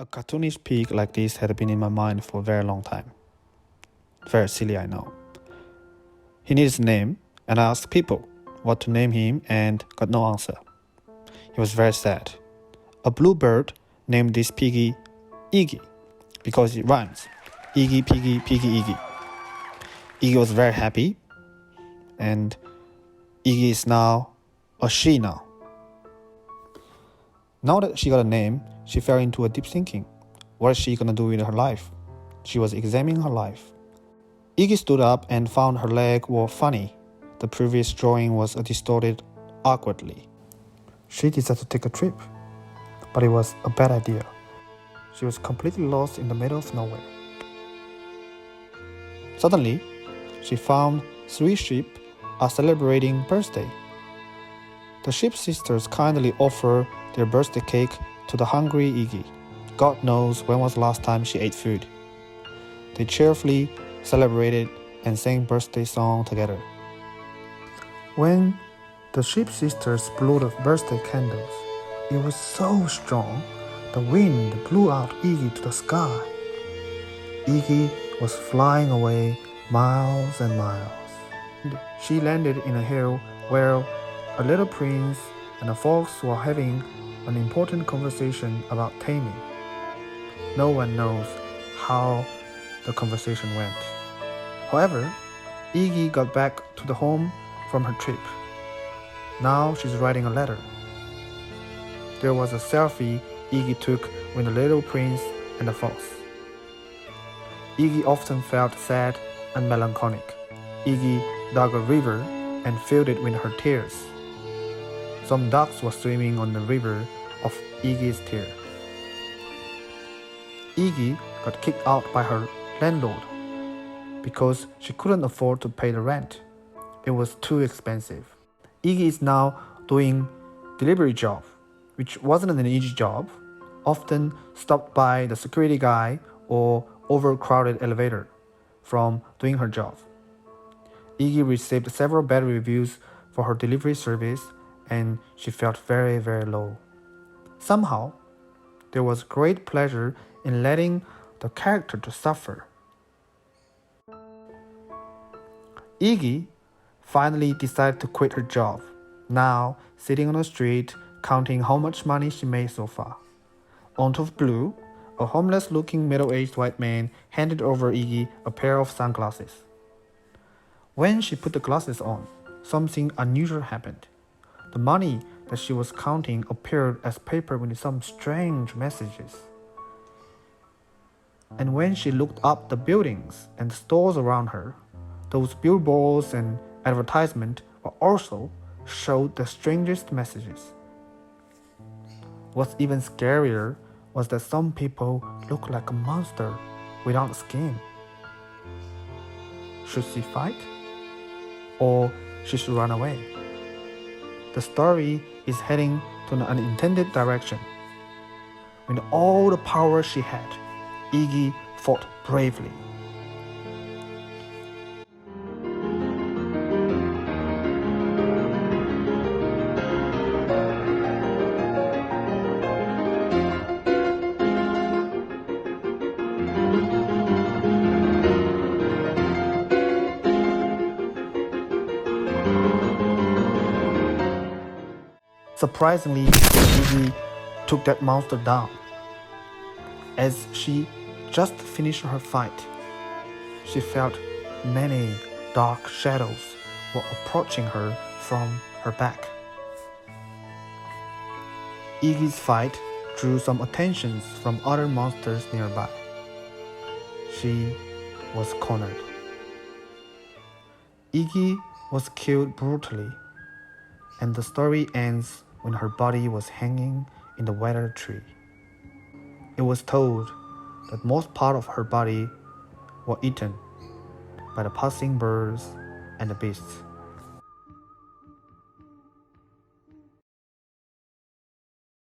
A cartoonish pig like this had been in my mind for a very long time. Very silly, I know. He needs a name, and I asked people what to name him and got no answer. He was very sad. A bluebird named this piggy Iggy because it rhymes. Iggy, piggy, piggy, Iggy. Iggy was very happy, and Iggy is now a she now. Now that she got a name, she fell into a deep thinking. What is she gonna do with her life? She was examining her life. Iggy stood up and found her leg were funny. The previous drawing was distorted awkwardly. She decided to take a trip, but it was a bad idea. She was completely lost in the middle of nowhere. Suddenly, she found 3 sheep are celebrating birthday. The sheep sisters kindly offer their birthday cake to the hungry Iggy. God knows when was the last time she ate food. They cheerfully celebrated and sang birthday song together. When the sheep sisters blew the birthday candles, it was so strong, the wind blew out Iggy to the sky. Iggy was flying away miles and miles. She landed in a hill where a little prince and a fox were having an important conversation about taming. No one knows how the conversation went. However, Iggy got back to the home from her trip. Now she's writing a letter. There was a selfie Iggy took with the little prince and the fox. Iggy often felt sad and melancholic. Iggy dug a river and filled it with her tears. Some ducks were swimming on the river of Iggy's tear. Iggy got kicked out by her landlord because she couldn't afford to pay the rent. It was too expensive. Iggy is now doing delivery job, which wasn't an easy job, often stopped by the security guy or overcrowded elevator from doing her job. Iggy received several bad reviews for her delivery service and she felt very, very low. Somehow, there was great pleasure in letting the character to suffer. Iggy finally decided to quit her job, now sitting on the street counting how much money she made so far. Out of blue, a homeless-looking middle-aged white man handed over Iggy a pair of sunglasses. When she put the glasses on, something unusual happened. The money that she was counting appeared as paper with some strange messages. And when she looked up the buildings and stores around her, those billboards and advertisements were also showed the strangest messages. What's even scarier was that some people looked like a monster without skin. Should she fight? Or she should run away? The story is heading to an unintended direction. With all the power she had, Iggy fought bravely. Surprisingly, Iggy took that monster down. As she just finished her fight, she felt many dark shadows were approaching her from her back. Iggy's fight drew some attentions from other monsters nearby. She was cornered. Iggy was killed brutally, and the story ends when her body was hanging in the weathered tree. It was told that most part of her body were eaten by the passing birds and the beasts.